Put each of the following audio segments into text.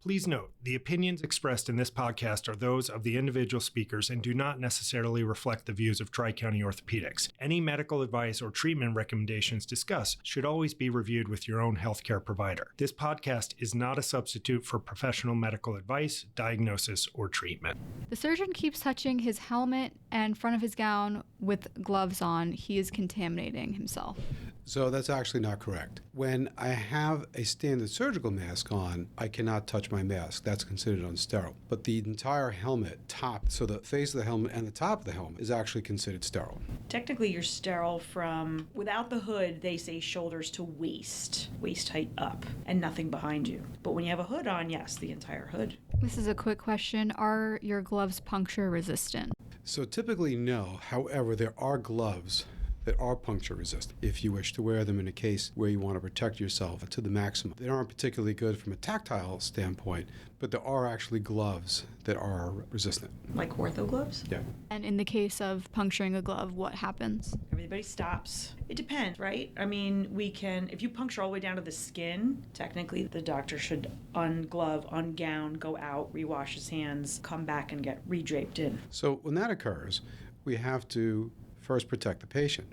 Please note, the opinions expressed in this podcast are those of the individual speakers and do not necessarily reflect the views of Tri-County Orthopedics. Any medical advice or treatment recommendations discussed should always be reviewed with your own healthcare provider. This podcast is not a substitute for professional medical advice, diagnosis, or treatment. The surgeon keeps touching his helmet and front of his gown with gloves on. He is contaminating himself. So that's actually not correct. When I have a standard surgical mask on, I cannot touch my mask. That's considered unsterile. But the entire helmet, top, so the face of the helmet and the top of the helmet is actually considered sterile. Technically, you're sterile from, without the hood, they say shoulders to waist height up, and nothing behind you. But when you have a hood on, yes, the entire hood. This is a quick question. Are your gloves puncture resistant? So typically, no. However, there are gloves that are puncture resistant if you wish to wear them in a case where you want to protect yourself to the maximum. They aren't particularly good from a tactile standpoint, but there are actually gloves that are resistant. Like ortho gloves? Yeah. And in the case of puncturing a glove, what happens? Everybody stops. It depends, right? I mean, if you puncture all the way down to the skin, technically the doctor should unglove, ungown, go out, rewash his hands, come back and get redraped in. So when that occurs, we have to first protect the patient.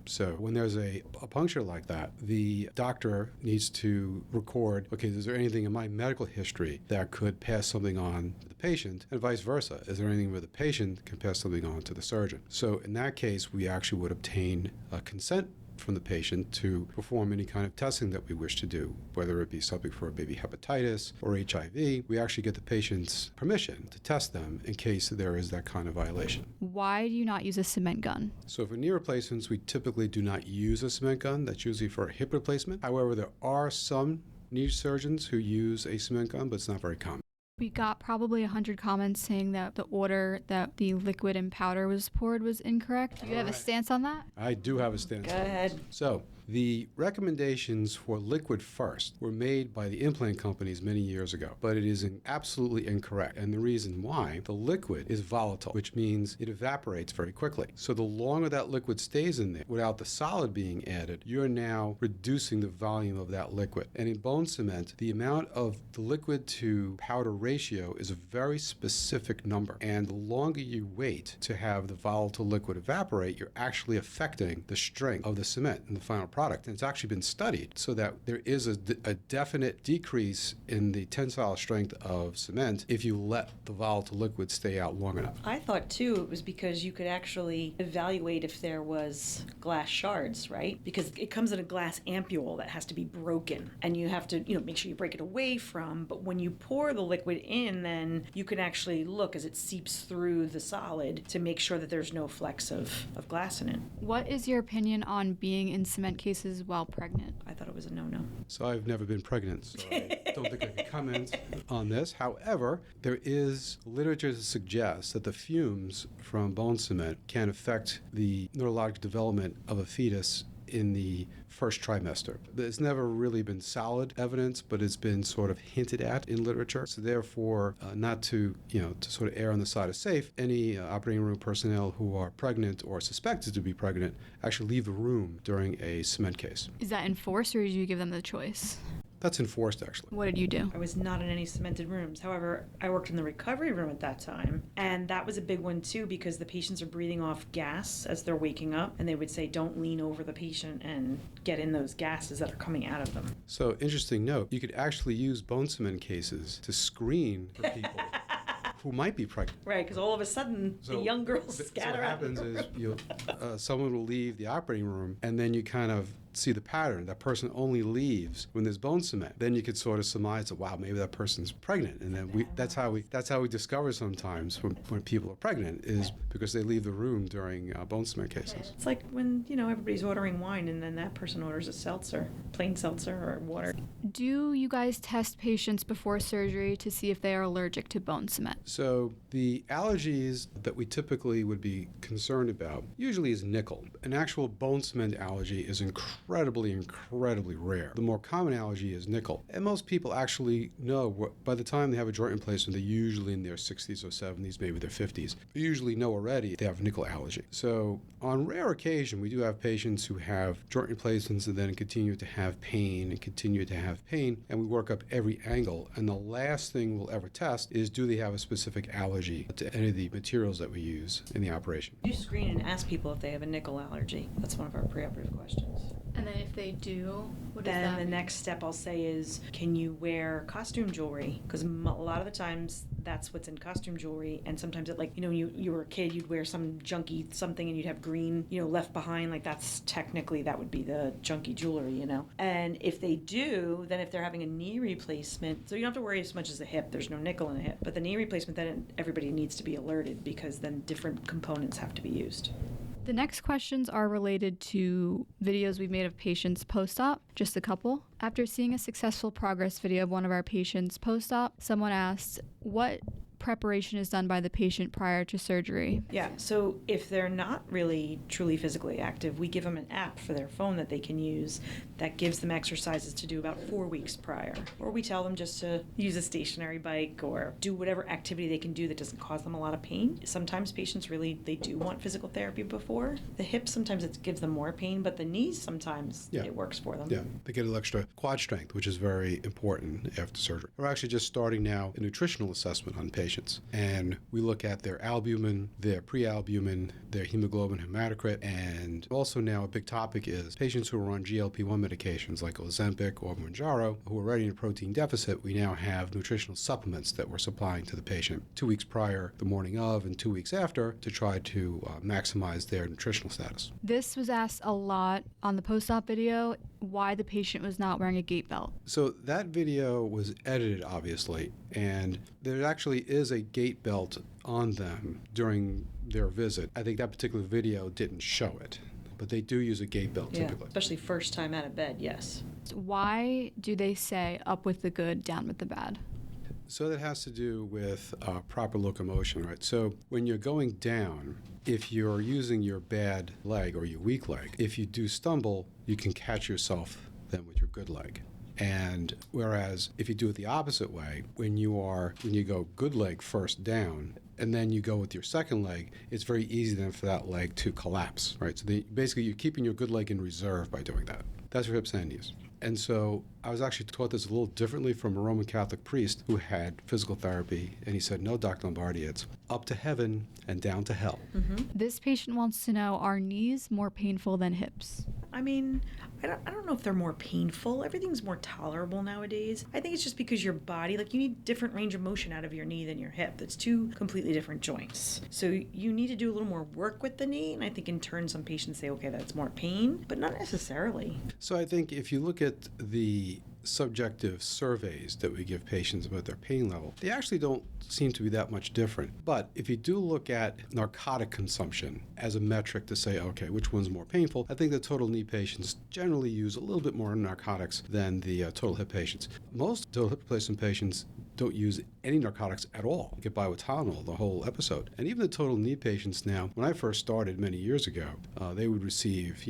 So when there's a puncture like that, the doctor needs to record, okay, is there anything in my medical history that could pass something on to the patient, and vice versa? Is there anything where the patient can pass something on to the surgeon? So in that case, we actually would obtain consent from the patient to perform any kind of testing that we wish to do, whether it be something for maybe hepatitis or HIV. We actually get the patient's permission to test them in case there is that kind of violation. Why do you not use a cement gun? So for knee replacements, we typically do not use a cement gun. That's usually for a hip replacement. However, there are some knee surgeons who use a cement gun, but it's not very common. We got probably 100 comments saying that the order that the liquid and powder was poured was incorrect. Do you have a stance on that? I do have a stance. Go ahead. So the recommendations for liquid first were made by the implant companies many years ago, but it is absolutely incorrect. And the reason why, the liquid is volatile, which means it evaporates very quickly. So the longer that liquid stays in there without the solid being added, you're now reducing the volume of that liquid. And in bone cement, the amount of the liquid to powder ratio is a very specific number. And the longer you wait to have the volatile liquid evaporate, you're actually affecting the strength of the cement in the final product. And it's actually been studied so that there is a definite decrease in the tensile strength of cement if you let the volatile liquid stay out long enough. I thought, too, it was because you could actually evaluate if there was glass shards, right? Because it comes in a glass ampule that has to be broken, and you have to, make sure you break it away from. But when you pour the liquid in, then you can actually look as it seeps through the solid to make sure that there's no flecks of glass in it. What is your opinion on being in cement cases while pregnant? I thought it was a no-no. So I've never been pregnant, so I don't think I can comment on this. However, there is literature to suggest that the fumes from bone cement can affect the neurologic development of a fetus in the first trimester. There's never really been solid evidence, but it's been sort of hinted at in literature. So therefore, not to sort of err on the side of safe, any operating room personnel who are pregnant or suspected to be pregnant actually leave the room during a cement case. Is that enforced, or do you give them the choice? That's enforced, actually. What did you do? I was not in any cemented rooms. However, I worked in the recovery room at that time, and that was a big one too because the patients are breathing off gas as they're waking up, and they would say, don't lean over the patient and get in those gases that are coming out of them. So, interesting note, you could actually use bone cement cases to screen for people who might be pregnant. Right, because all of a sudden, the young girls scatter out. So what happens is someone will leave the operating room, and then you kind of see the pattern. That person only leaves when there's bone cement. Then you could sort of surmise that, wow, maybe that person's pregnant. And then that's how we discover sometimes when people are pregnant is because they leave the room during bone cement cases. It's like when, everybody's ordering wine and then that person orders a seltzer, plain seltzer or water. Do you guys test patients before surgery to see if they are allergic to bone cement? So the allergies that we typically would be concerned about usually is nickel. An actual bone cement allergy is incredibly incredibly rare. The more common allergy is nickel. And most people actually know by the time they have a joint replacement, they're usually in their 60s or 70s, maybe their 50s. They usually know already they have nickel allergy. So on rare occasion, we do have patients who have joint replacements and then continue to have pain and continue to have pain, and we work up every angle. And the last thing we'll ever test is, do they have a specific allergy to any of the materials that we use in the operation? You screen and ask people if they have a nickel allergy. That's one of our preoperative questions. And then if they do, what does Then that the mean? next step I'll say is, can you wear costume jewelry? Because a lot of the times that's what's in costume jewelry. And sometimes it, like, you were a kid, you'd wear some junky something and you'd have green, left behind. Like, that's technically, that would be the junky jewelry, And if they do, then if they're having a knee replacement, so you don't have to worry as much as the hip. There's no nickel in the hip. But the knee replacement, then everybody needs to be alerted, because then different components have to be used. The next questions are related to videos we've made of patients post-op, just a couple. After seeing a successful progress video of one of our patients post-op, someone asked, what preparation is done by the patient prior to surgery? Yeah, so if they're not really truly physically active, we give them an app for their phone that they can use that gives them exercises to do about 4 weeks prior. Or we tell them just to use a stationary bike or do whatever activity they can do that doesn't cause them a lot of pain. Sometimes patients they do want physical therapy before. The hips, sometimes it gives them more pain, but the knees, sometimes it works for them. Yeah, they get a little extra quad strength, which is very important after surgery. We're actually just starting now a nutritional assessment on patients. And we look at their albumin, their prealbumin, their hemoglobin hematocrit, and also now a big topic is patients who are on GLP-1 medications like Ozempic or Mounjaro, who are already in a protein deficit. We now have nutritional supplements that we're supplying to the patient 2 weeks prior, the morning of, and 2 weeks after to try to maximize their nutritional status. This was asked a lot on the post-op video, why the patient was not wearing a gait belt. So that video was edited, obviously, and there actually is a gait belt on them during their visit. I think that particular video didn't show it, but they do use a gait belt typically. Especially first time out of bed, yes. Why do they say up with the good, down with the bad? So that has to do with proper locomotion, right? So when you're going down, if you're using your bad leg or your weak leg, if you do stumble, you can catch yourself then with your good leg. And whereas if you do it the opposite way, when you go good leg first down, and then you go with your second leg, it's very easy then for that leg to collapse, right? So basically you're keeping your good leg in reserve by doing that. That's for hips and knees. And so I was actually taught this a little differently from a Roman Catholic priest who had physical therapy, and he said, no, Dr. Lombardi, it's up to heaven and down to hell. Mm-hmm. This patient wants to know, are knees more painful than hips? I mean, I don't know if they're more painful. Everything's more tolerable nowadays. I think it's just because your body, you need different range of motion out of your knee than your hip. It's two completely different joints. So you need to do a little more work with the knee, and I think in turn some patients say, okay, that's more pain, but not necessarily. So I think if you look at the subjective surveys that we give patients about their pain level, they actually don't seem to be that much different. But if you do look at narcotic consumption as a metric to say, okay, which one's more painful, I think the total knee patients generally use a little bit more narcotics than the total hip patients. Most total hip replacement patients don't use any narcotics at all. Get by with Tylenol the whole episode. And even the total knee patients now, when I first started many years ago, they would receive,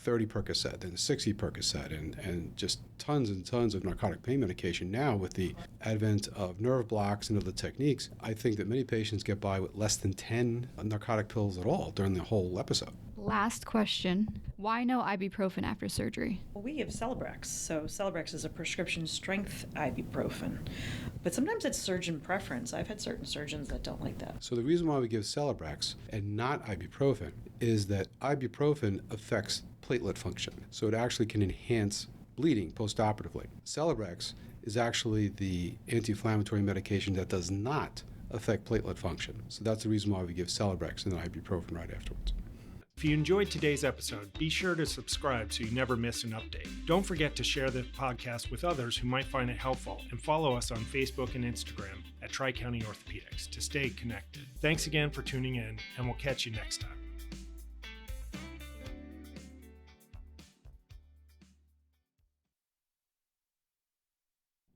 30 Percocet, then 60 Percocet, and just tons and tons of narcotic pain medication. Now, with the advent of nerve blocks and other techniques, I think that many patients get by with less than 10 narcotic pills at all during the whole episode. Last question. Why no ibuprofen after surgery? Well, we give Celebrex. So Celebrex is a prescription strength ibuprofen. But sometimes it's surgeon preference. I've had certain surgeons that don't like that. So the reason why we give Celebrex and not ibuprofen is that ibuprofen affects platelet function. So it actually can enhance bleeding postoperatively. Celebrex is actually the anti-inflammatory medication that does not affect platelet function. So that's the reason why we give Celebrex and ibuprofen right afterwards. If you enjoyed today's episode, be sure to subscribe so you never miss an update. Don't forget to share the podcast with others who might find it helpful, and follow us on Facebook and Instagram at Tri-County Orthopedics to stay connected. Thanks again for tuning in, and we'll catch you next time.